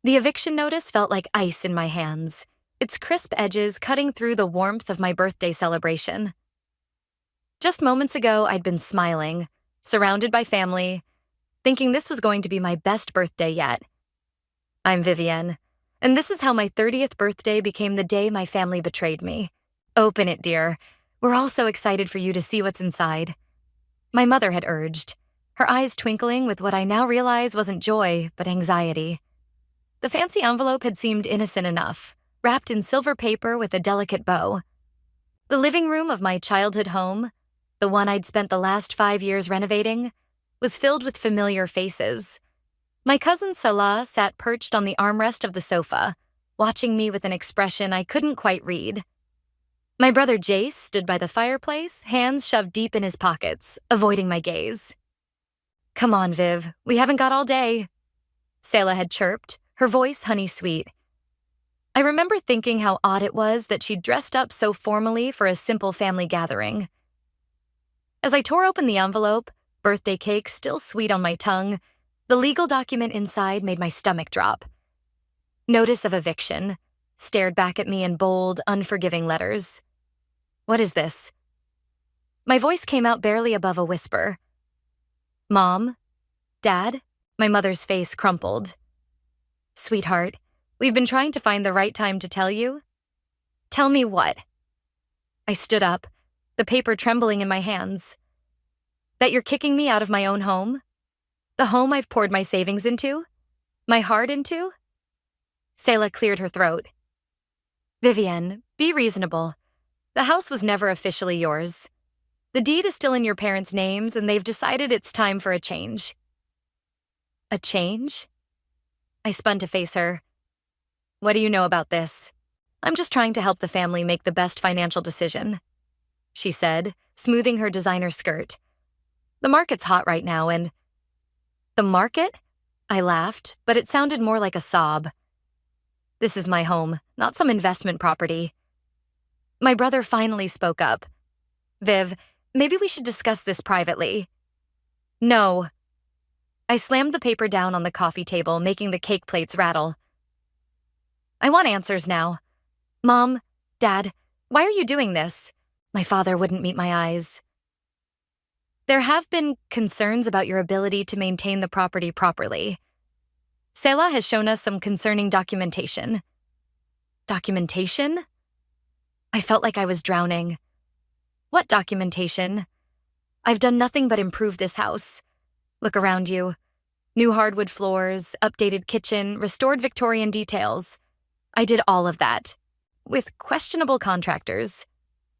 The eviction notice felt like ice in my hands, its crisp edges cutting through the warmth of my birthday celebration. Just moments ago, I'd been smiling, surrounded by family, thinking this was going to be my best birthday yet. I'm Vivienne, and this is how my 30th birthday became the day my family betrayed me. Open it, dear. We're all so excited for you to see what's inside. My mother had urged, her eyes twinkling with what I now realize wasn't joy, but anxiety. The fancy envelope had seemed innocent enough, wrapped in silver paper with a delicate bow. The living room of my childhood home, the one I'd spent the last 5 years renovating, was filled with familiar faces. My cousin Salah sat perched on the armrest of the sofa, watching me with an expression I couldn't quite read. My brother Jace stood by the fireplace, hands shoved deep in his pockets, avoiding my gaze. "Come on, Viv, we haven't got all day," Selah had chirped, her voice honey-sweet. I remember thinking how odd it was that she'd dressed up so formally for a simple family gathering. As I tore open the envelope, birthday cake still sweet on my tongue, the legal document inside made my stomach drop. Notice of eviction stared back at me in bold, unforgiving letters. What is this? My voice came out barely above a whisper. Mom? Dad? My mother's face crumpled. Sweetheart, we've been trying to find the right time to tell you. Tell me what? I stood up, the paper trembling in my hands. That you're kicking me out of my own home? The home I've poured my savings into? My heart into? Selah cleared her throat. Vivienne, be reasonable. The house was never officially yours. The deed is still in your parents' names, and they've decided it's time for a change. A change? I spun to face her. What do you know about this? I'm just trying to help the family make the best financial decision, she said, smoothing her designer skirt. The market's hot right now, and... The market? I laughed, but it sounded more like a sob. This is my home, not some investment property. My brother finally spoke up. Viv, maybe we should discuss this privately. No. I slammed the paper down on the coffee table, making the cake plates rattle. I want answers now. Mom, Dad, why are you doing this? My father wouldn't meet my eyes. There have been concerns about your ability to maintain the property properly. Selah has shown us some concerning documentation. Documentation? I felt like I was drowning. What documentation? I've done nothing but improve this house. Look around you. New hardwood floors, updated kitchen, restored Victorian details. I did all of that. With questionable contractors.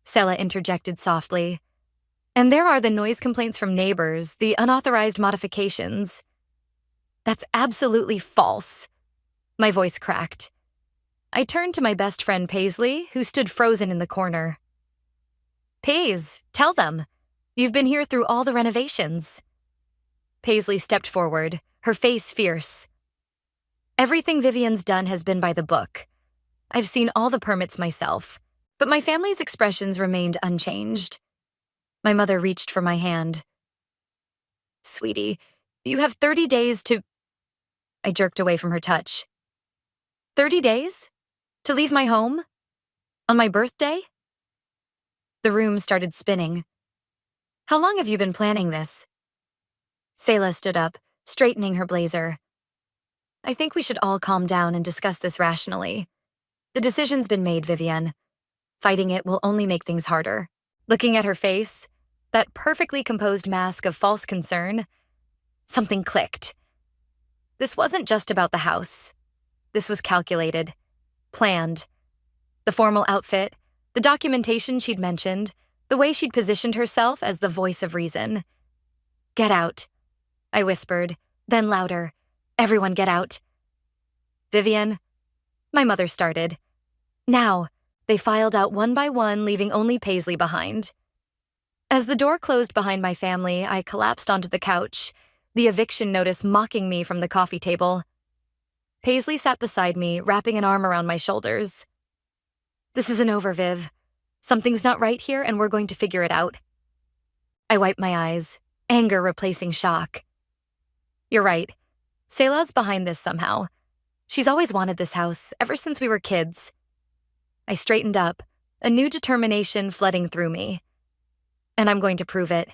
Selah interjected softly. And there are the noise complaints from neighbors, the unauthorized modifications. That's absolutely false. My voice cracked. I turned to my best friend Paisley, who stood frozen in the corner. Paise, tell them. You've been here through all the renovations. Paisley stepped forward, her face fierce. Everything Vivienne's done has been by the book. I've seen all the permits myself, but my family's expressions remained unchanged. My mother reached for my hand. Sweetie, you have 30 days to... I jerked away from her touch. 30 days? To leave my home? On my birthday? The room started spinning. How long have you been planning this? Selah stood up, straightening her blazer. I think we should all calm down and discuss this rationally. The decision's been made, Vivienne. Fighting it will only make things harder. Looking at her face, that perfectly composed mask of false concern, something clicked. This wasn't just about the house. This was calculated, planned. The formal outfit, the documentation she'd mentioned, the way she'd positioned herself as the voice of reason. Get out, I whispered, then louder. Everyone get out. Vivienne, my mother started. Now, they filed out one by one, leaving only Paisley behind. As the door closed behind my family, I collapsed onto the couch, the eviction notice mocking me from the coffee table. Paisley sat beside me, wrapping an arm around my shoulders. This isn't over, Viv. Something's not right here, and we're going to figure it out. I wiped my eyes, anger replacing shock. You're right. Selah's behind this somehow. She's always wanted this house, ever since we were kids. I straightened up, a new determination flooding through me. And I'm going to prove it.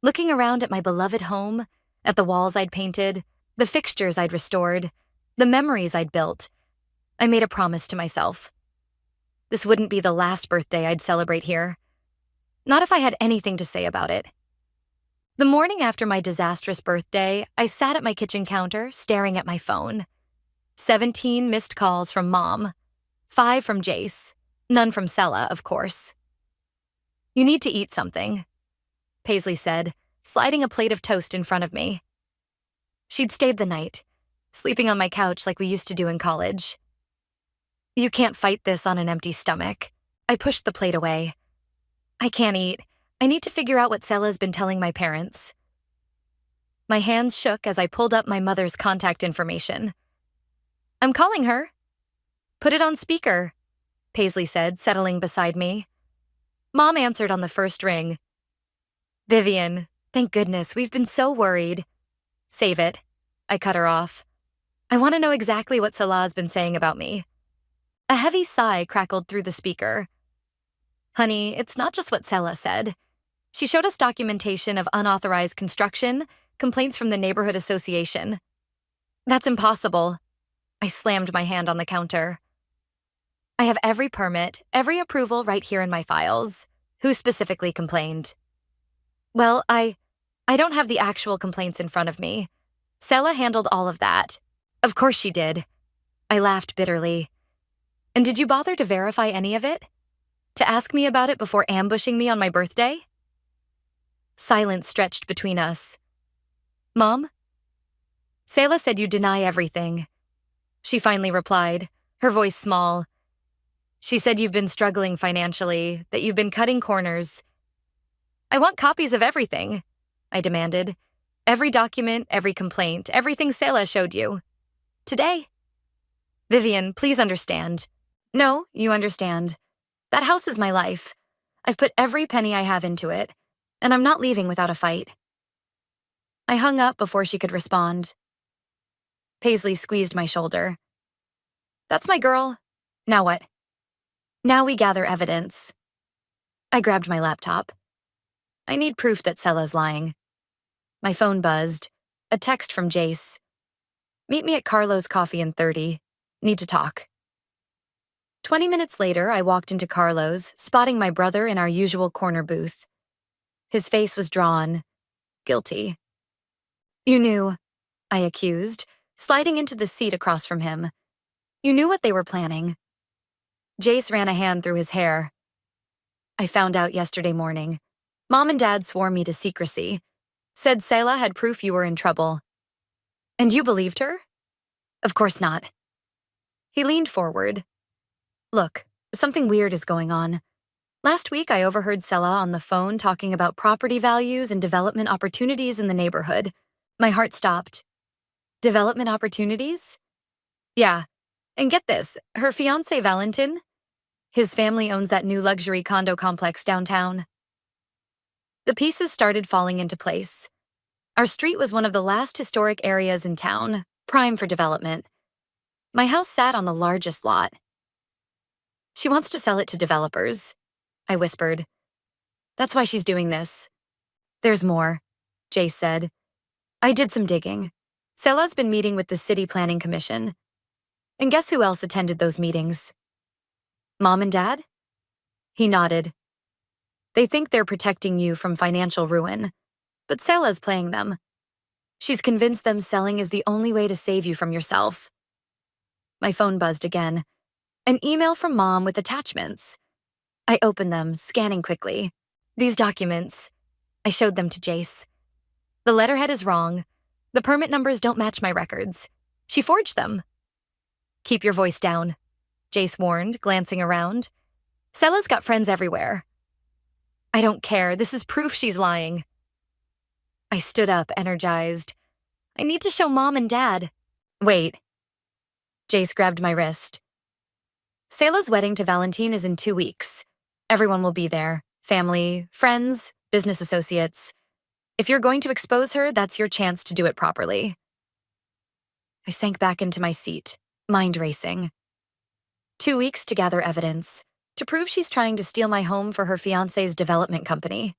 Looking around at my beloved home, at the walls I'd painted, the fixtures I'd restored, the memories I'd built, I made a promise to myself. This wouldn't be the last birthday I'd celebrate here. Not if I had anything to say about it. The morning after my disastrous birthday, I sat at my kitchen counter, staring at my phone. 17 missed calls from Mom, 5 from Jace, none from Sela, of course. "You need to eat something," Paisley said, sliding a plate of toast in front of me. She'd stayed the night, sleeping on my couch like we used to do in college. "You can't fight this on an empty stomach." I pushed the plate away. "I can't eat. I need to figure out what Sela's been telling my parents." My hands shook as I pulled up my mother's contact information. "I'm calling her." "Put it on speaker," Paisley said, settling beside me. Mom answered on the first ring. "Vivian, thank goodness, we've been so worried." "Save it." I cut her off. "I want to know exactly what Selah's been saying about me." A heavy sigh crackled through the speaker. "Honey, it's not just what Selah said. She showed us documentation of unauthorized construction, complaints from the neighborhood association." "That's impossible." I slammed my hand on the counter. "I have every permit, every approval right here in my files. Who specifically complained?" "Well, I don't have the actual complaints in front of me. Selah handled all of that." "Of course she did." I laughed bitterly. "And did you bother to verify any of it? To ask me about it before ambushing me on my birthday?" Silence stretched between us. "Mom?" "Selah said you deny everything." She finally replied, her voice small. "She said you've been struggling financially, that you've been cutting corners." "I want copies of everything," I demanded. "Every document, every complaint, everything Selah showed you. Today." "Vivian, please understand." "No, you understand. That house is my life. I've put every penny I have into it, and I'm not leaving without a fight." I hung up before she could respond. Paisley squeezed my shoulder. "That's my girl. Now what?" "Now we gather evidence." I grabbed my laptop. I need proof that Selah's lying. My phone buzzed. A text from Jace. "Meet me at Carlo's Coffee in 30. Need to talk." 20 minutes later, I walked into Carlo's, spotting my brother in our usual corner booth. His face was drawn, guilty. "You knew," I accused, sliding into the seat across from him. "You knew what they were planning." Jace ran a hand through his hair. "I found out yesterday morning. Mom and Dad swore me to secrecy. Said Selah had proof you were in trouble." "And you believed her?" "Of course not." He leaned forward. "Look, something weird is going on. Last week, I overheard Selah on the phone talking about property values and development opportunities in the neighborhood. My heart stopped. Development opportunities? Yeah. And get this, her fiancé Valentin? His family owns that new luxury condo complex downtown." The pieces started falling into place. Our street was one of the last historic areas in town, prime for development. My house sat on the largest lot. "She wants to sell it to developers," I whispered. "That's why she's doing this." "There's more," Jace said. "I did some digging. Selah's been meeting with the City Planning Commission. And guess who else attended those meetings?" "Mom and Dad?" He nodded. "They think they're protecting you from financial ruin, but Selah's playing them. She's convinced them selling is the only way to save you from yourself." My phone buzzed again. An email from Mom with attachments. I opened them, scanning quickly. "These documents." I showed them to Jace. "The letterhead is wrong. The permit numbers don't match my records. She forged them." "Keep your voice down," Jace warned, glancing around. "Selah's got friends everywhere." "I don't care. This is proof she's lying." I stood up, energized. "I need to show Mom and Dad." "Wait." Jace grabbed my wrist. "Selah's wedding to Valentine is in 2 weeks. Everyone will be there. Family, friends, business associates. If you're going to expose her, that's your chance to do it properly." I sank back into my seat, mind racing. 2 weeks to gather evidence, to prove she's trying to steal my home for her fiancé's development company.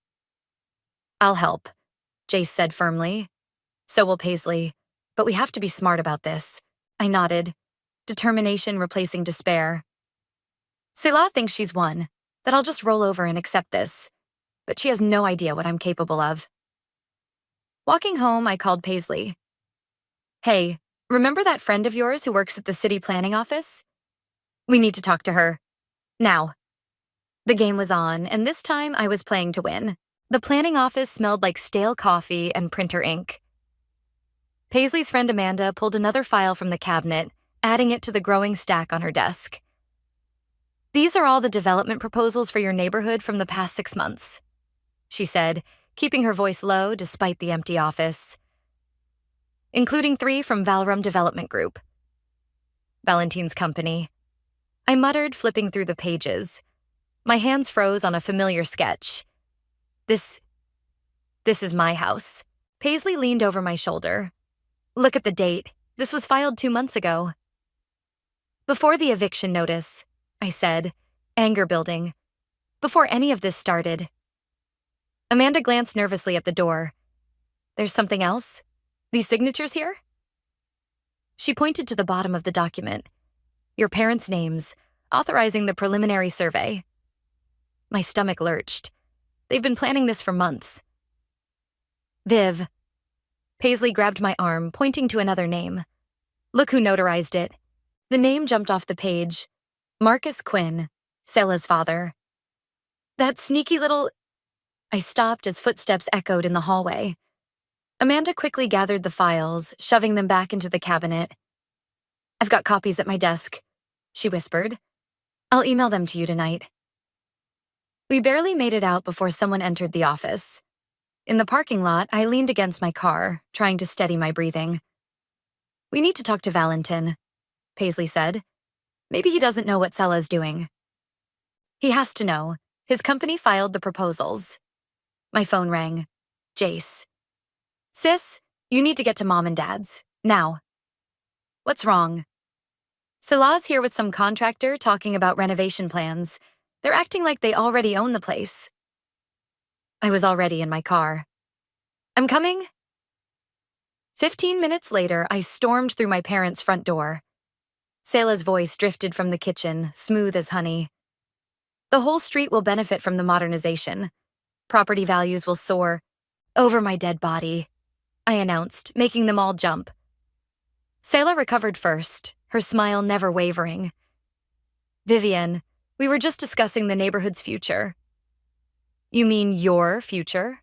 I'll help, Jace said firmly. So will Paisley, but we have to be smart about this. I nodded, determination replacing despair. Selah thinks she's won, that I'll just roll over and accept this, but she has no idea what I'm capable of. Walking home, I called Paisley. Hey, remember that friend of yours who works at the city planning office? We need to talk to her. Now. The game was on, and this time I was playing to win. The planning office smelled like stale coffee and printer ink. Paisley's friend Amanda pulled another file from the cabinet, adding it to the growing stack on her desk. These are all the development proposals for your neighborhood from the past 6 months, she said, keeping her voice low despite the empty office. Including 3 from Valrum Development Group, Valentine's company. I muttered, flipping through the pages. My hands froze on a familiar sketch. This is my house. Paisley leaned over my shoulder. Look at the date. This was filed 2 months ago. Before the eviction notice, I said, anger building. Before any of this started. Amanda glanced nervously at the door. There's something else? These signatures here? She pointed to the bottom of the document. Your parents' names, authorizing the preliminary survey. My stomach lurched. They've been planning this for months. Viv. Paisley grabbed my arm, pointing to another name. Look who notarized it. The name jumped off the page. Marcus Quinn, Selah's father. That sneaky little... I stopped as footsteps echoed in the hallway. Amanda quickly gathered the files, shoving them back into the cabinet. I've got copies at my desk, she whispered. I'll email them to you tonight. We barely made it out before someone entered the office. In the parking lot, I leaned against my car, trying to steady my breathing. We need to talk to Valentin, Paisley said. Maybe he doesn't know what Selah's doing. He has to know. His company filed the proposals. My phone rang. Jace. Sis, you need to get to Mom and Dad's. Now. What's wrong? Selah's here with some contractor talking about renovation plans. They're acting like they already own the place. I was already in my car. I'm coming. 15 minutes later, I stormed through my parents' front door. Selah's voice drifted from the kitchen, smooth as honey. The whole street will benefit from the modernization. Property values will soar. Over my dead body, I announced, making them all jump. Selah recovered first, her smile never wavering. Vivian, we were just discussing the neighborhood's future. You mean your future?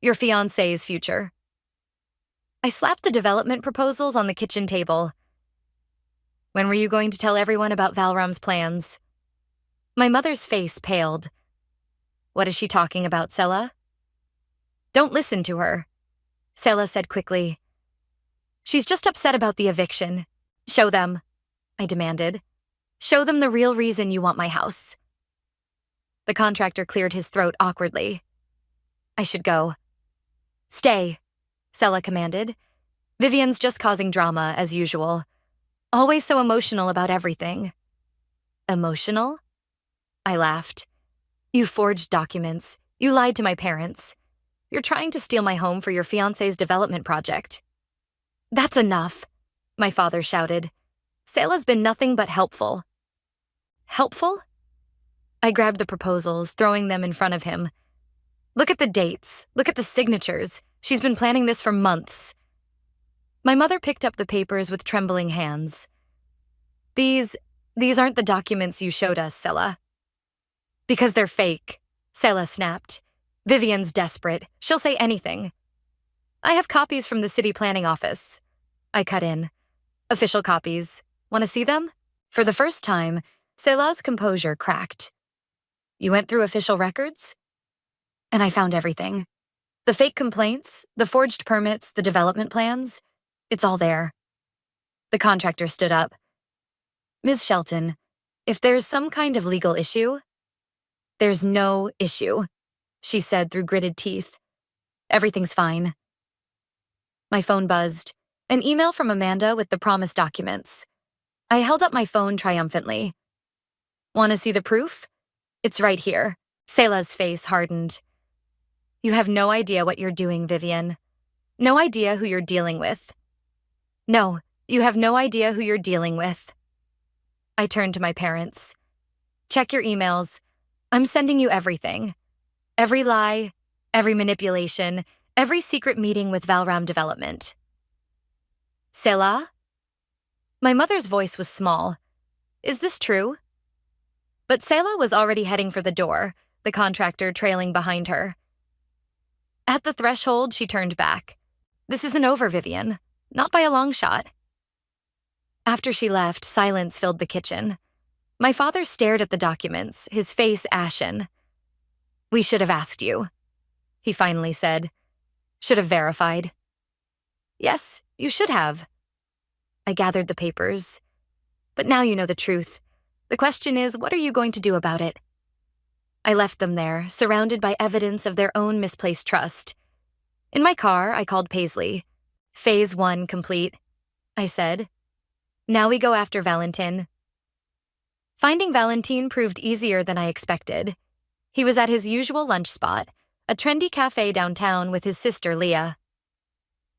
Your fiancé's future? I slapped the development proposals on the kitchen table. When were you going to tell everyone about Valrum's plans? My mother's face paled. What is she talking about, Selah? Don't listen to her, Selah said quickly. She's just upset about the eviction. Show them, I demanded. Show them the real reason you want my house. The contractor cleared his throat awkwardly. I should go. Stay, Selah commanded. Vivian's just causing drama, as usual. Always so emotional about everything. Emotional? I laughed. You forged documents. You lied to my parents. You're trying to steal my home for your fiancé's development project. That's enough, my father shouted. Selah's been nothing but helpful. Helpful? I grabbed the proposals, throwing them in front of him. Look at the dates. Look at the signatures. She's been planning this for months. My mother picked up the papers with trembling hands. These aren't the documents you showed us, Selah. Because they're fake, Selah snapped. Vivian's desperate. She'll say anything. I have copies from the city planning office. I cut in. Official copies. Want to see them? For the first time, Selah's composure cracked. You went through official records? And I found everything. The fake complaints, the forged permits, the development plans. It's all there. The contractor stood up. Ms. Shelton, if there's some kind of legal issue... There's no issue, she said through gritted teeth. Everything's fine. My phone buzzed. An email from Amanda with the promised documents. I held up my phone triumphantly. Want to see the proof? It's right here. Selah's face hardened. You have no idea what you're doing, Vivian. No idea who you're dealing with. No, you have no idea who you're dealing with. I turned to my parents. Check your emails. I'm sending you everything. Every lie, every manipulation, every secret meeting with Valram Development. Selah? My mother's voice was small. Is this true? But Selah was already heading for the door, the contractor trailing behind her. At the threshold, she turned back. This isn't over, Vivian. Not by a long shot. After she left, silence filled the kitchen. My father stared at the documents, his face ashen. We should have asked you, he finally said. Should have verified. Yes, you should have. I gathered the papers. But now you know the truth. The question is, what are you going to do about it? I left them there, surrounded by evidence of their own misplaced trust. In my car, I called Paisley. Phase 1 complete, I said. Now we go after Valentin. Finding Valentin proved easier than I expected. He was at his usual lunch spot, a trendy cafe downtown with his sister Leah.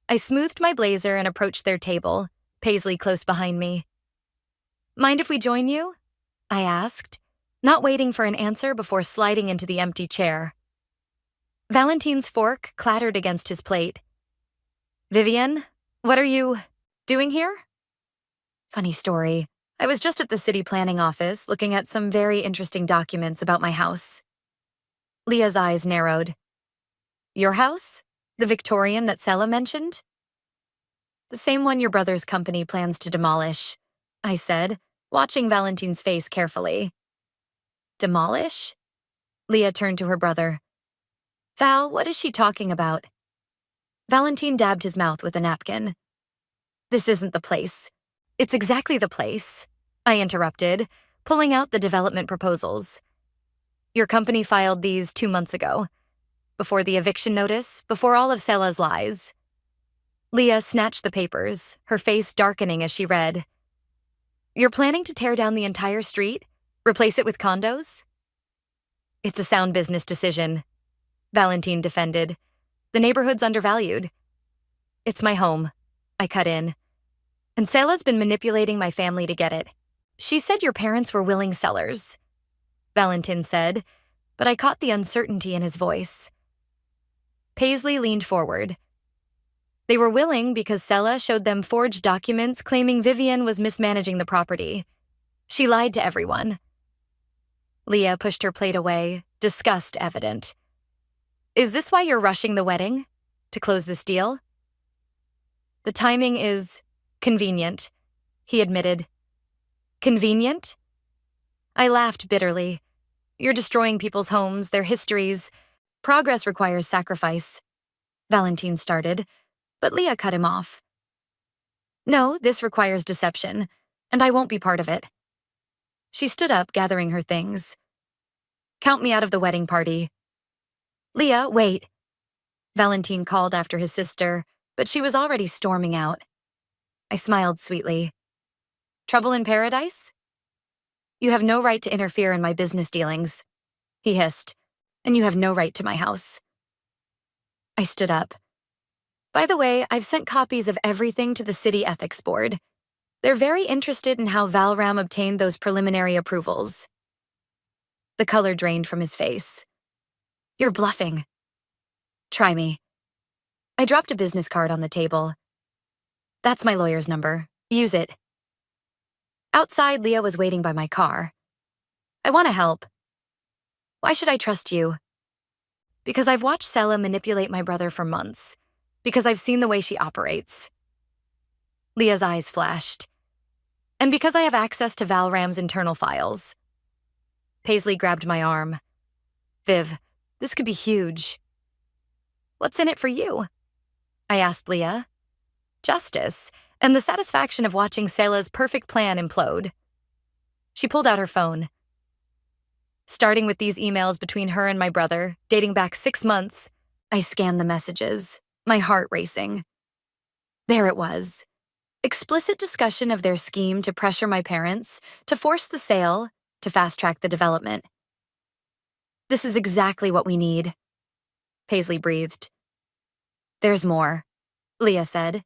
I smoothed my blazer and approached their table, Paisley close behind me. Mind if we join you? I asked, not waiting for an answer before sliding into the empty chair. Valentin's fork clattered against his plate. Vivian, what are you doing here? Funny story. I was just at the city planning office looking at some very interesting documents about my house. Leah's eyes narrowed. Your house? The Victorian that Selah mentioned? The same one your brother's company plans to demolish, I said, watching Valentin's face carefully. Demolish? Leah turned to her brother. Val, what is she talking about? Valentin dabbed his mouth with a napkin. This isn't the place. It's exactly the place, I interrupted, pulling out the development proposals. Your company filed these 2 months ago. Before the eviction notice, before all of Selah's lies. Leah snatched the papers, her face darkening as she read. You're planning to tear down the entire street? Replace it with condos? It's a sound business decision, Valentin defended. The neighborhood's undervalued. It's my home, I cut in. And Selah's been manipulating my family to get it. She said your parents were willing sellers, Valentin said, but I caught the uncertainty in his voice. Paisley leaned forward. They were willing because Selah showed them forged documents claiming Vivian was mismanaging the property. She lied to everyone. Leah pushed her plate away, disgust evident. Is this why you're rushing the wedding? To close this deal? The timing is convenient, he admitted. Convenient? I laughed bitterly. You're destroying people's homes, their histories. Progress requires sacrifice. Valentin started, but Leah cut him off. No, this requires deception, and I won't be part of it. She stood up, gathering her things. Count me out of the wedding party. Leah, wait. Valentin called after his sister, but she was already storming out. I smiled sweetly. Trouble in paradise? You have no right to interfere in my business dealings, he hissed, and you have no right to my house. I stood up. By the way, I've sent copies of everything to the City Ethics Board. They're very interested in how Valram obtained those preliminary approvals. The color drained from his face. You're bluffing. Try me. I dropped a business card on the table. That's my lawyer's number. Use it. Outside, Leah was waiting by my car. I want to help. Why should I trust you? Because I've watched Selah manipulate my brother for months. Because I've seen the way she operates. Leah's eyes flashed. And because I have access to Valram's internal files. Paisley grabbed my arm. Viv, this could be huge. What's in it for you? I asked Leah. Justice, and the satisfaction of watching Selah's perfect plan implode. She pulled out her phone. Starting with these emails between her and my brother, dating back 6 months, I scanned the messages, my heart racing. There it was. Explicit discussion of their scheme to pressure my parents, to force the sale, to fast-track the development. This is exactly what we need, Paisley breathed. There's more, Leah said.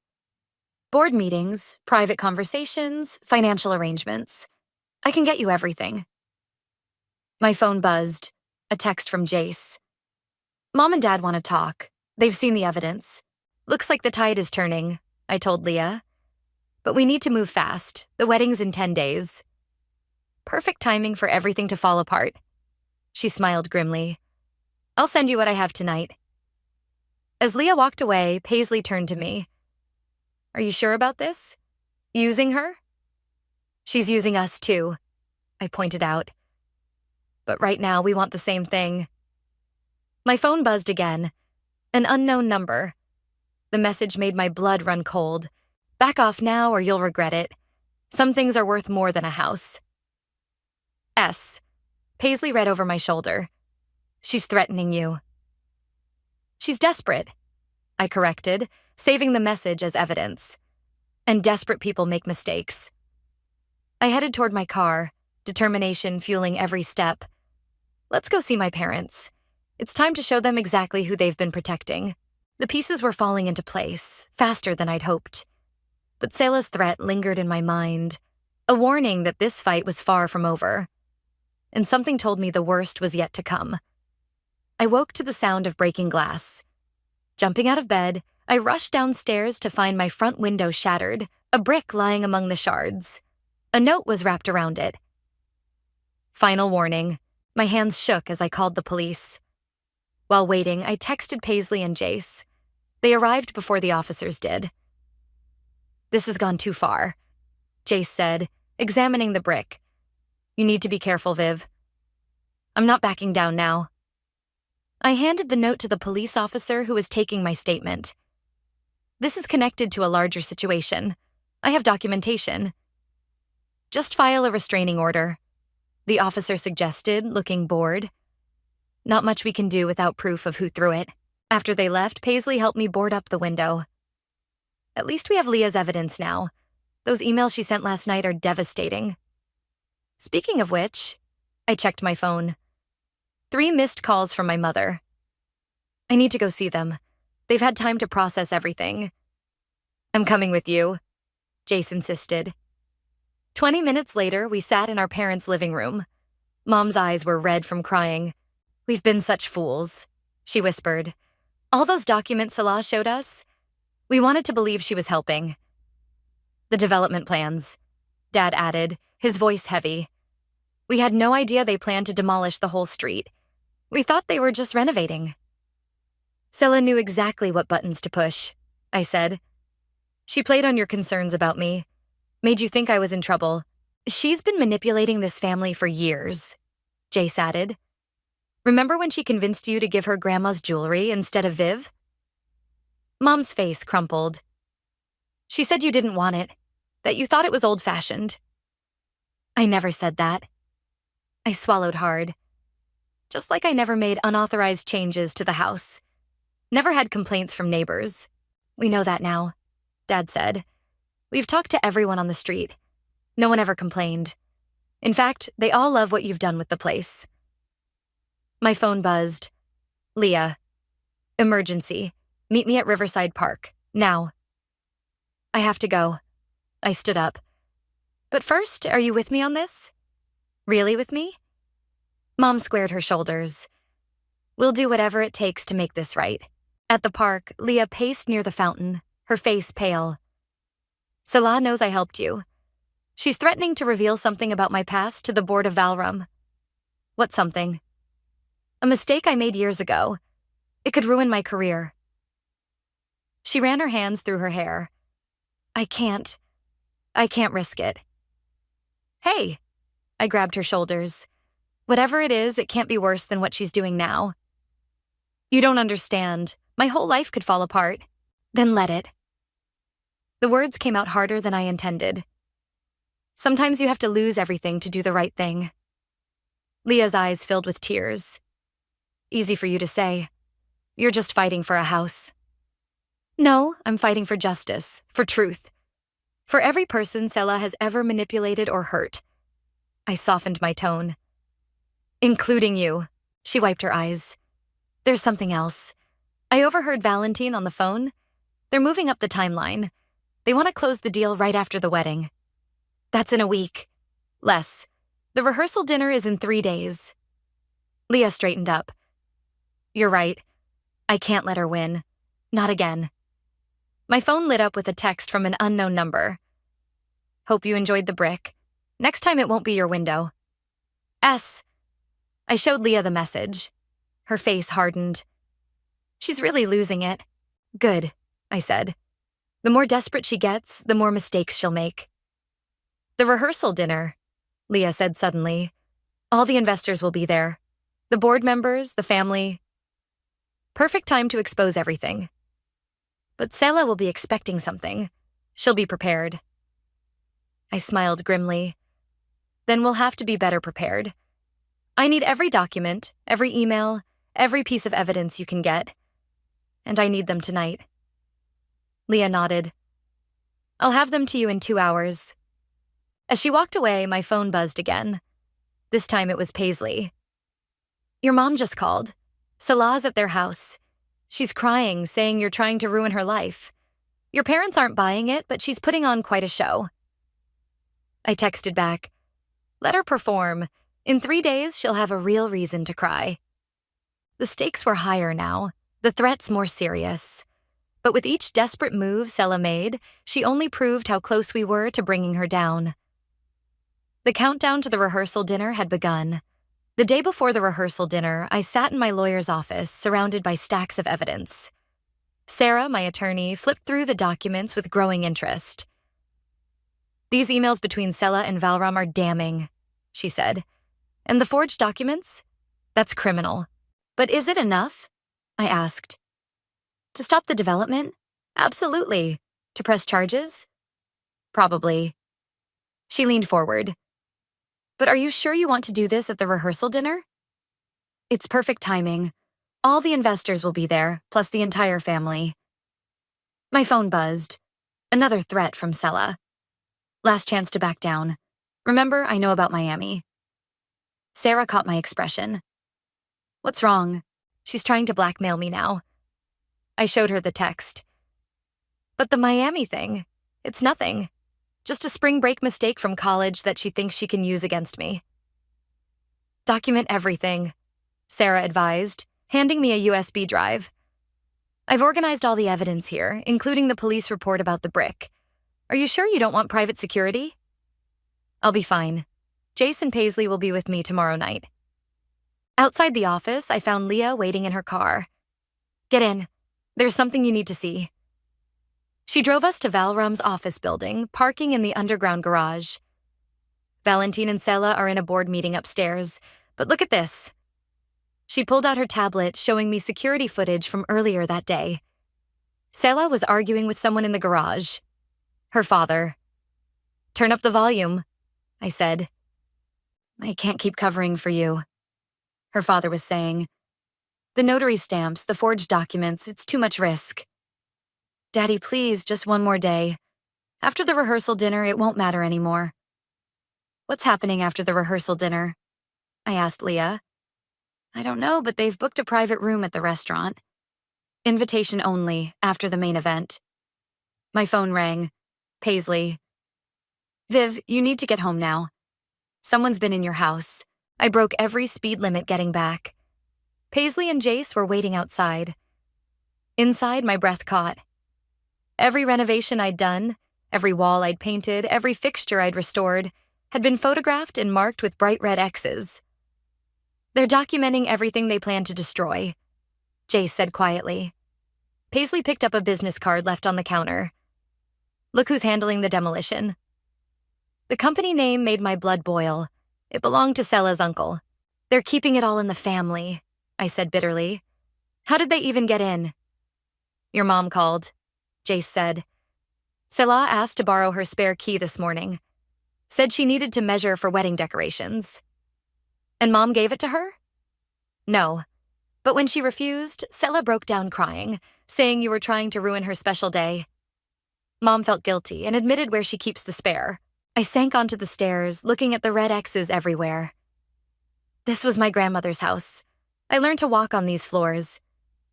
Board meetings, private conversations, financial arrangements. I can get you everything. My phone buzzed. A text from Jace. Mom and Dad want to talk. They've seen the evidence. Looks like the tide is turning, I told Leah. But we need to move fast. The wedding's in 10 days. Perfect timing for everything to fall apart. She smiled grimly. I'll send you what I have tonight. As Leah walked away, Paisley turned to me. Are you sure about this? Using her? She's using us too, I pointed out. But right now we want the same thing. My phone buzzed again. An unknown number. The message made my blood run cold. Back off now or you'll regret it. Some things are worth more than a house. S. Paisley read over my shoulder. She's threatening you. She's desperate, I corrected, saving the message as evidence. And desperate people make mistakes. I headed toward my car, determination fueling every step. Let's go see my parents. It's time to show them exactly who they've been protecting. The pieces were falling into place, faster than I'd hoped. But Selah's threat lingered in my mind, a warning that this fight was far from over. And something told me the worst was yet to come. I woke to the sound of breaking glass. Jumping out of bed, I rushed downstairs to find my front window shattered, a brick lying among the shards. A note was wrapped around it. Final warning. My hands shook as I called the police. While waiting, I texted Paisley and Jace. They arrived before the officers did. This has gone too far, Jace said, examining the brick. You need to be careful, Viv. I'm not backing down now. I handed the note to the police officer who was taking my statement. This is connected to a larger situation. I have documentation. Just file a restraining order, the officer suggested, looking bored. Not much we can do without proof of who threw it. After they left, Paisley helped me board up the window. At least we have Leah's evidence now. Those emails she sent last night are devastating. Speaking of which, I checked my phone. 3 missed calls from my mother. I need to go see them. They've had time to process everything. I'm coming with you, Jace insisted. 20 minutes later, we sat in our parents' living room. Mom's eyes were red from crying. We've been such fools, she whispered. All those documents Salah showed us, we wanted to believe she was helping. The development plans, Dad added, his voice heavy. We had no idea they planned to demolish the whole street. We thought they were just renovating. Selah knew exactly what buttons to push, I said. She played on your concerns about me, made you think I was in trouble. She's been manipulating this family for years, Jace added. Remember when she convinced you to give her grandma's jewelry instead of Viv? Mom's face crumpled. She said you didn't want it, that you thought it was old-fashioned. I never said that. I swallowed hard. Just like I never made unauthorized changes to the house. Never had complaints from neighbors. We know that now, Dad said. We've talked to everyone on the street. No one ever complained. In fact, they all love what you've done with the place. My phone buzzed. Leah. Emergency. Meet me at Riverside Park. Now. I have to go. I stood up. But first, are you with me on this? Really with me? Mom squared her shoulders. We'll do whatever it takes to make this right. At the park, Leah paced near the fountain, her face pale. Salah knows I helped you. She's threatening to reveal something about my past to the board of Valrum. What something? A mistake I made years ago. It could ruin my career. She ran her hands through her hair. I can't risk it. Hey, I grabbed her shoulders. Whatever it is, it can't be worse than what she's doing now. You don't understand. My whole life could fall apart. Then let it. The words came out harder than I intended. Sometimes you have to lose everything to do the right thing. Leah's eyes filled with tears. Easy for you to say. You're just fighting for a house. No, I'm fighting for justice, for truth. For every person Sela has ever manipulated or hurt. I softened my tone. Including you. She wiped her eyes. There's something else. I overheard Valentine on the phone. They're moving up the timeline. They want to close the deal right after the wedding. That's in a week. Less. The rehearsal dinner is in 3 days. Leah straightened up. You're right. I can't let her win. Not again. My phone lit up with a text from an unknown number. Hope you enjoyed the brick. Next time it won't be your window. S. I showed Leah the message. Her face hardened. She's really losing it. Good, I said. The more desperate she gets, the more mistakes she'll make. The rehearsal dinner, Leah said suddenly. All the investors will be there. The board members, the family. Perfect time to expose everything. But Sela will be expecting something. She'll be prepared. I smiled grimly. Then we'll have to be better prepared. I need every document, every email, every piece of evidence you can get. And I need them tonight. Leah nodded. I'll have them to you in 2 hours. As she walked away, my phone buzzed again. This time it was Paisley. Your mom just called. Salah's at their house. She's crying, saying you're trying to ruin her life. Your parents aren't buying it, but she's putting on quite a show. I texted back. Let her perform. In 3 days, she'll have a real reason to cry. The stakes were higher now, the threats more serious. But with each desperate move Sela made, she only proved how close we were to bringing her down. The countdown to the rehearsal dinner had begun. The day before the rehearsal dinner, I sat in my lawyer's office, surrounded by stacks of evidence. Sarah, my attorney, flipped through the documents with growing interest. These emails between Sela and Valram are damning, she said. And the forged documents? That's criminal. But is it enough? I asked. To stop the development? Absolutely. To press charges? Probably. She leaned forward. But are you sure you want to do this at the rehearsal dinner? It's perfect timing. All the investors will be there, plus the entire family. My phone buzzed. Another threat from Sela. Last chance to back down. Remember, I know about Miami. Sarah caught my expression. What's wrong? She's trying to blackmail me now. I showed her the text. But the Miami thing, it's nothing. Just a spring break mistake from college that she thinks she can use against me. Document everything, Sarah advised, handing me a USB drive. I've organized all the evidence here, including the police report about the brick. Are you sure you don't want private security? I'll be fine. Jason Paisley will be with me tomorrow night. Outside the office, I found Leah waiting in her car. Get in. There's something you need to see. She drove us to Valram's office building, parking in the underground garage. Valentine and Sela are in a board meeting upstairs, but look at this. She pulled out her tablet, showing me security footage from earlier that day. Sela was arguing with someone in the garage. Her father. Turn up the volume, I said. I can't keep covering for you, her father was saying. The notary stamps, the forged documents, it's too much risk. Daddy, please, just one more day. After the rehearsal dinner, it won't matter anymore. What's happening after the rehearsal dinner? I asked Leah. I don't know, but they've booked a private room at the restaurant. Invitation only, after the main event. My phone rang. Paisley. Viv, you need to get home now. Someone's been in your house. I broke every speed limit getting back. Paisley and Jace were waiting outside. Inside, my breath caught. Every renovation I'd done, every wall I'd painted, every fixture I'd restored, had been photographed and marked with bright red X's. They're documenting everything they plan to destroy, Jace said quietly. Paisley picked up a business card left on the counter. Look who's handling the demolition. The company name made my blood boil. It belonged to Sela's uncle. They're keeping it all in the family, I said bitterly. How did they even get in? Your mom called, Jace said. Sela asked to borrow her spare key this morning. Said she needed to measure for wedding decorations. And Mom gave it to her? No. But when she refused, Sela broke down crying, saying you were trying to ruin her special day. Mom felt guilty and admitted where she keeps the spare. I sank onto the stairs, looking at the red X's everywhere. This was my grandmother's house. I learned to walk on these floors.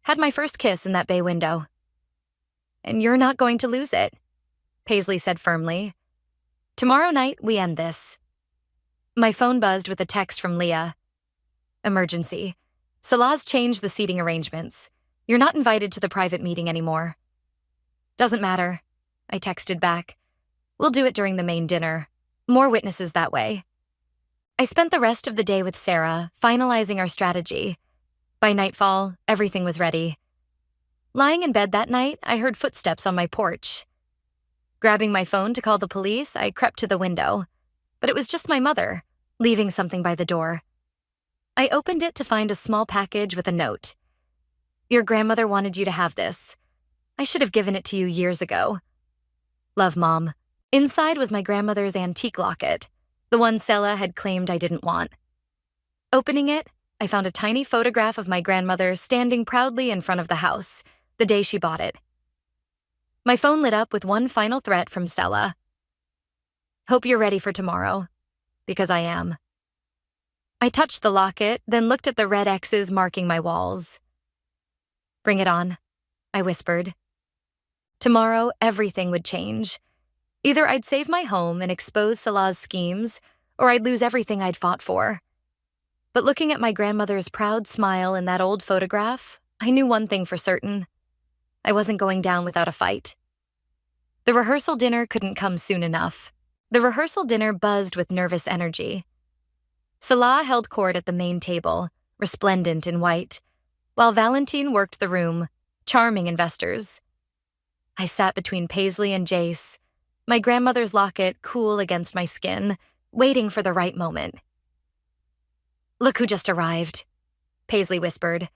Had my first kiss in that bay window. And you're not going to lose it, Paisley said firmly. Tomorrow night, we end this. My phone buzzed with a text from Leah. Emergency. Salah's changed the seating arrangements. You're not invited to the private meeting anymore. Doesn't matter, I texted back. We'll do it during the main dinner. More witnesses that way. I spent the rest of the day with Sarah, finalizing our strategy. By nightfall, everything was ready. Lying in bed that night, I heard footsteps on my porch. Grabbing my phone to call the police, I crept to the window. But it was just my mother, leaving something by the door. I opened it to find a small package with a note. Your grandmother wanted you to have this. I should have given it to you years ago. Love, Mom. Inside was my grandmother's antique locket, the one Sela had claimed I didn't want. Opening it, I found a tiny photograph of my grandmother standing proudly in front of the house, the day she bought it. My phone lit up with one final threat from Sela. Hope you're ready for tomorrow, because I am. I touched the locket, then looked at the red X's marking my walls. Bring it on, I whispered. Tomorrow, everything would change. Either I'd save my home and expose Salah's schemes, or I'd lose everything I'd fought for. But looking at my grandmother's proud smile in that old photograph, I knew one thing for certain. I wasn't going down without a fight. The rehearsal dinner couldn't come soon enough. The rehearsal dinner buzzed with nervous energy. Salah held court at the main table, resplendent in white, while Valentine worked the room, charming investors. I sat between Paisley and Jace, my grandmother's locket cool against my skin, waiting for the right moment. Look who just arrived, Paisley whispered.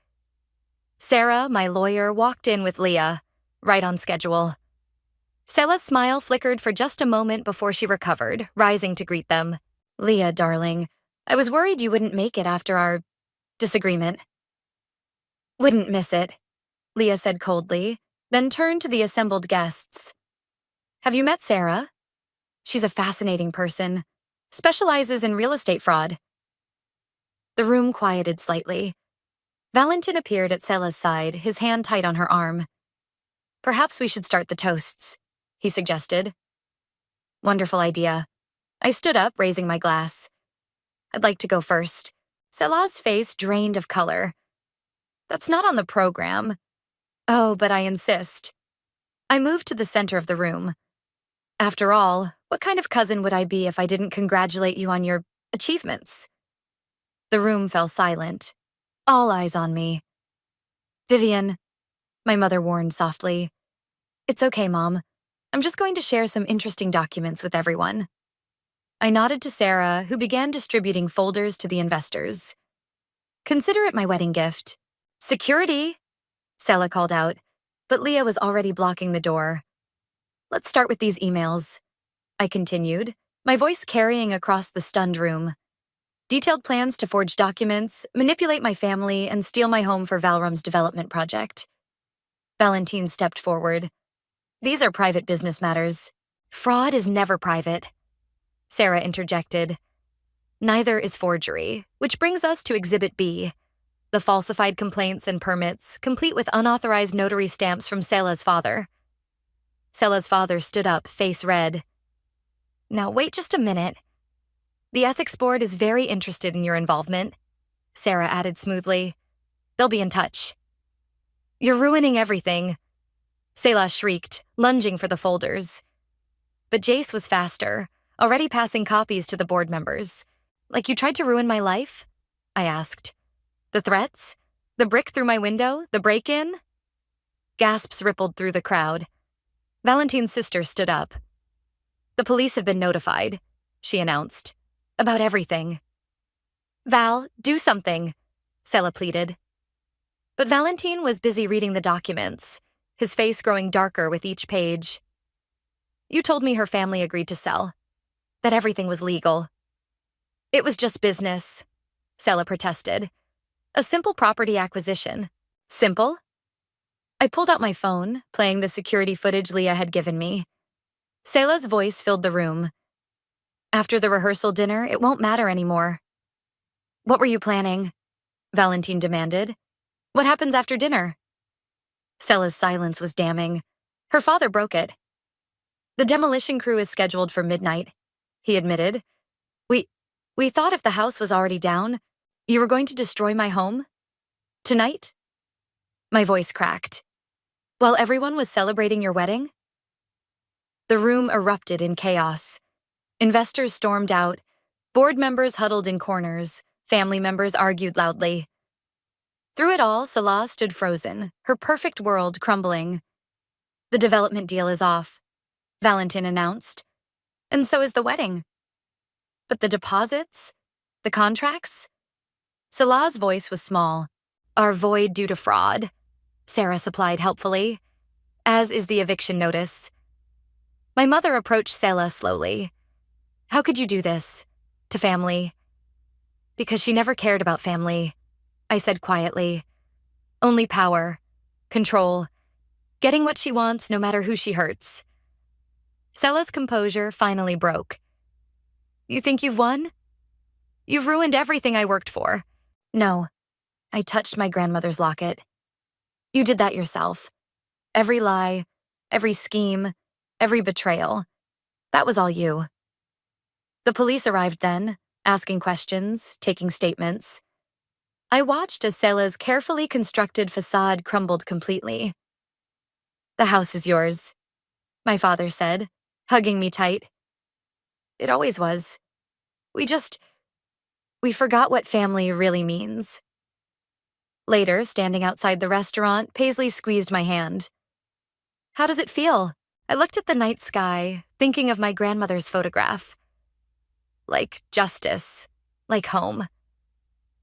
Sarah, my lawyer, walked in with Leah, right on schedule. Sela's smile flickered for just a moment before she recovered, rising to greet them. Leah, darling, I was worried you wouldn't make it after our disagreement. Wouldn't miss it, Leah said coldly, then turned to the assembled guests. Have you met Sarah? She's a fascinating person, specializes in real estate fraud. The room quieted slightly. Valentin appeared at Sela's side, his hand tight on her arm. Perhaps we should start the toasts, he suggested. Wonderful idea. I stood up, raising my glass. I'd like to go first. Sela's face drained of color. That's not on the program. Oh, but I insist. I moved to the center of the room. After all, what kind of cousin would I be if I didn't congratulate you on your achievements? The room fell silent. All eyes on me. Vivian, my mother warned softly. It's okay, Mom. I'm just going to share some interesting documents with everyone. I nodded to Sarah, who began distributing folders to the investors. Consider it my wedding gift. Security, Sela called out, but Leah was already blocking the door. Let's start with these emails, I continued, my voice carrying across the stunned room. Detailed plans to forge documents, manipulate my family, and steal my home for Valrum's development project. Valentine stepped forward. These are private business matters. Fraud is never private, Sarah interjected. Neither is forgery, which brings us to Exhibit B, the falsified complaints and permits, complete with unauthorized notary stamps from Sela's father. Sela's father stood up, face red. Now wait just a minute. The ethics board is very interested in your involvement, Sarah added smoothly. They'll be in touch. You're ruining everything, Sela shrieked, lunging for the folders. But Jace was faster, already passing copies to the board members. Like you tried to ruin my life? I asked. The threats? The brick through my window? The break-in? Gasps rippled through the crowd. Valentine's sister stood up. The police have been notified, she announced. About everything. Val, do something, Sela pleaded. But Valentine was busy reading the documents, his face growing darker with each page. You told me her family agreed to sell, that everything was legal. It was just business, Sela protested. A simple property acquisition. Simple? I pulled out my phone, playing the security footage Leah had given me. Selah's voice filled the room. After the rehearsal dinner, it won't matter anymore. What were you planning? Valentine demanded. What happens after dinner? Selah's silence was damning. Her father broke it. The demolition crew is scheduled for midnight, he admitted. We thought if the house was already down, you were going to destroy my home? Tonight? My voice cracked. While everyone was celebrating your wedding? The room erupted in chaos. Investors stormed out. Board members huddled in corners. Family members argued loudly. Through it all, Selah stood frozen, her perfect world crumbling. The development deal is off, Valentine announced. And so is the wedding. But the deposits? The contracts? Selah's voice was small. Are void due to fraud, Sarah supplied helpfully, as is the eviction notice. My mother approached Selah slowly. How could you do this? To family? Because she never cared about family, I said quietly. Only power, control, getting what she wants no matter who she hurts. Selah's composure finally broke. You think you've won? You've ruined everything I worked for. No, I touched my grandmother's locket. You did that yourself. Every lie, every scheme, every betrayal. That was all you. The police arrived then, asking questions, taking statements. I watched as Selah's carefully constructed facade crumbled completely. The house is yours, my father said, hugging me tight. It always was. We forgot what family really means. Later, standing outside the restaurant, Paisley squeezed my hand. How does it feel? I looked at the night sky, thinking of my grandmother's photograph. Like justice, like home.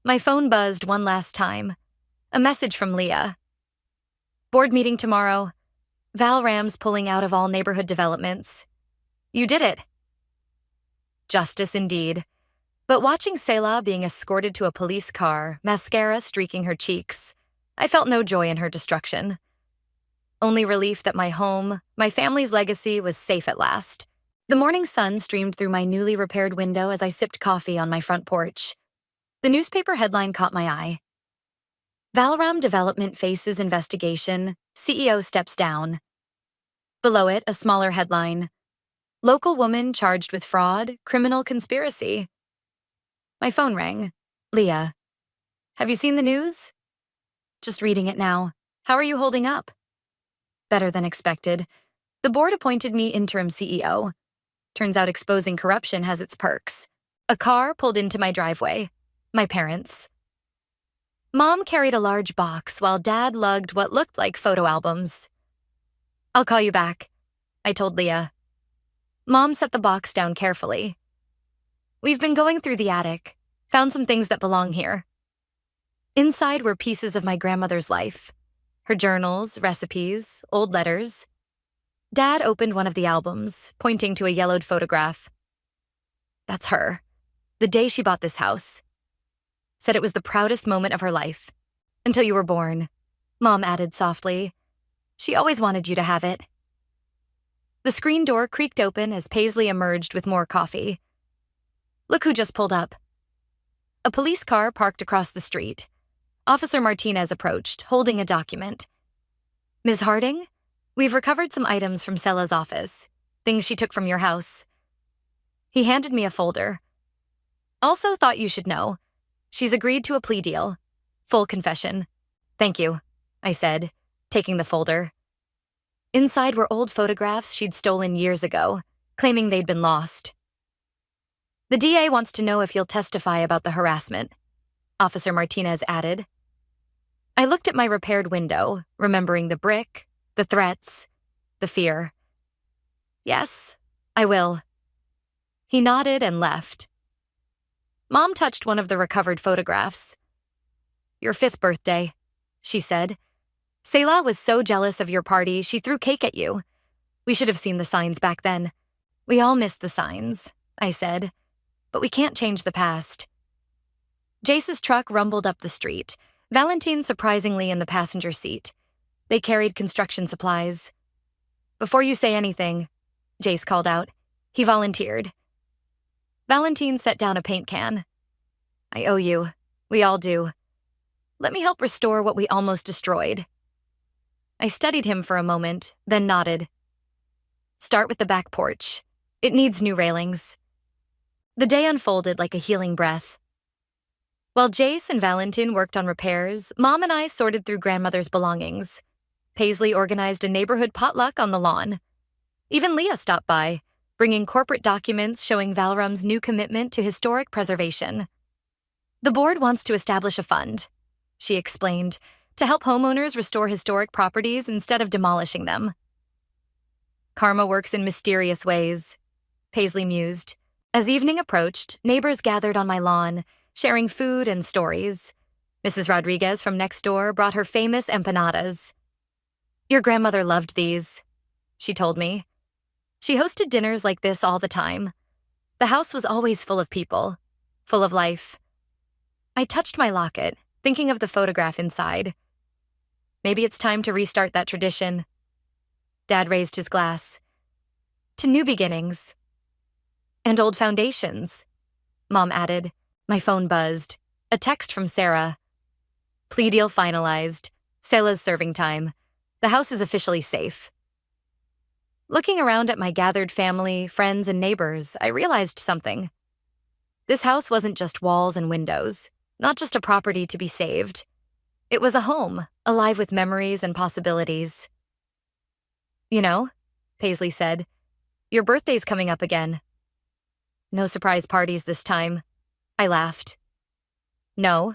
My phone buzzed one last time. A message from Leah. Board meeting tomorrow. Val Ram's pulling out of all neighborhood developments. You did it. Justice indeed. But watching Selah being escorted to a police car, mascara streaking her cheeks, I felt no joy in her destruction. Only relief that my home, my family's legacy, was safe at last. The morning sun streamed through my newly repaired window as I sipped coffee on my front porch. The newspaper headline caught my eye. Valram Development faces investigation, CEO steps down. Below it, a smaller headline. Local woman charged with fraud, criminal conspiracy. My phone rang. Leah. Have you seen the news? Just reading it now. How are you holding up? Better than expected. The board appointed me interim CEO. Turns out exposing corruption has its perks. A car pulled into my driveway. My parents. Mom carried a large box while Dad lugged what looked like photo albums. I'll call you back, I told Leah. Mom set the box down carefully. We've been going through the attic, found some things that belong here. Inside were pieces of my grandmother's life. Her journals, recipes, old letters. Dad opened one of the albums, pointing to a yellowed photograph. That's her. The day she bought this house. Said it was the proudest moment of her life. Until you were born, Mom added softly. She always wanted you to have it. The screen door creaked open as Paisley emerged with more coffee. Look who just pulled up. A police car parked across the street. Officer Martinez approached, holding a document. Ms. Harding, we've recovered some items from Selah's office, things she took from your house. He handed me a folder. Also thought you should know. She's agreed to a plea deal. Full confession. Thank you, I said, taking the folder. Inside were old photographs she'd stolen years ago, claiming they'd been lost. The DA wants to know if you'll testify about the harassment, Officer Martinez added. I looked at my repaired window, remembering the brick, the threats, the fear. Yes, I will. He nodded and left. Mom touched one of the recovered photographs. Your 5th birthday, she said. Selah was so jealous of your party, she threw cake at you. We should have seen the signs back then. We all missed the signs, I said. But we can't change the past. Jace's truck rumbled up the street, Valentine surprisingly in the passenger seat. They carried construction supplies. "Before you say anything," Jace called out. He volunteered. Valentine set down a paint can. "I owe you. We all do. Let me help restore what we almost destroyed." I studied him for a moment, then nodded. "Start with the back porch. It needs new railings." The day unfolded like a healing breath. While Jace and Valentine worked on repairs, Mom and I sorted through grandmother's belongings. Paisley organized a neighborhood potluck on the lawn. Even Leah stopped by, bringing corporate documents showing Valrum's new commitment to historic preservation. "The board wants to establish a fund," she explained, "to help homeowners restore historic properties instead of demolishing them." "Karma works in mysterious ways," Paisley mused. As evening approached, neighbors gathered on my lawn, sharing food and stories. Mrs. Rodriguez from next door brought her famous empanadas. "Your grandmother loved these," she told me. She hosted dinners like this all the time. The house was always full of people, full of life. I touched my locket, thinking of the photograph inside. Maybe it's time to restart that tradition. Dad raised his glass. "To new beginnings." "And old foundations," Mom added. My phone buzzed. A text from Sarah. "Plea deal finalized. Selah's serving time. The house is officially safe." Looking around at my gathered family, friends, and neighbors, I realized something. This house wasn't just walls and windows, not just a property to be saved. It was a home, alive with memories and possibilities. "You know," Paisley said, "your birthday's coming up again." "No surprise parties this time," I laughed. "No,"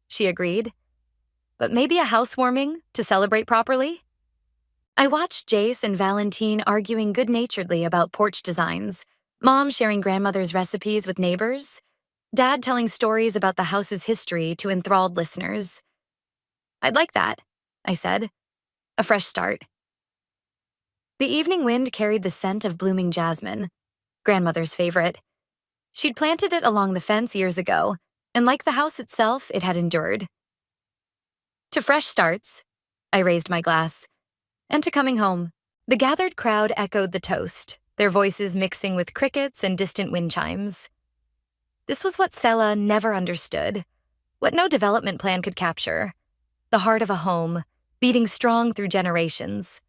she agreed. "But maybe a housewarming to celebrate properly?" I watched Jace and Valentine arguing good-naturedly about porch designs, Mom sharing grandmother's recipes with neighbors, Dad telling stories about the house's history to enthralled listeners. "I'd like that," I said. "A fresh start." The evening wind carried the scent of blooming jasmine, grandmother's favorite. She'd planted it along the fence years ago, and like the house itself, it had endured. "To fresh starts," I raised my glass, "and to coming home." The gathered crowd echoed the toast, their voices mixing with crickets and distant wind chimes. This was what Selah never understood, what no development plan could capture. The heart of a home, beating strong through generations.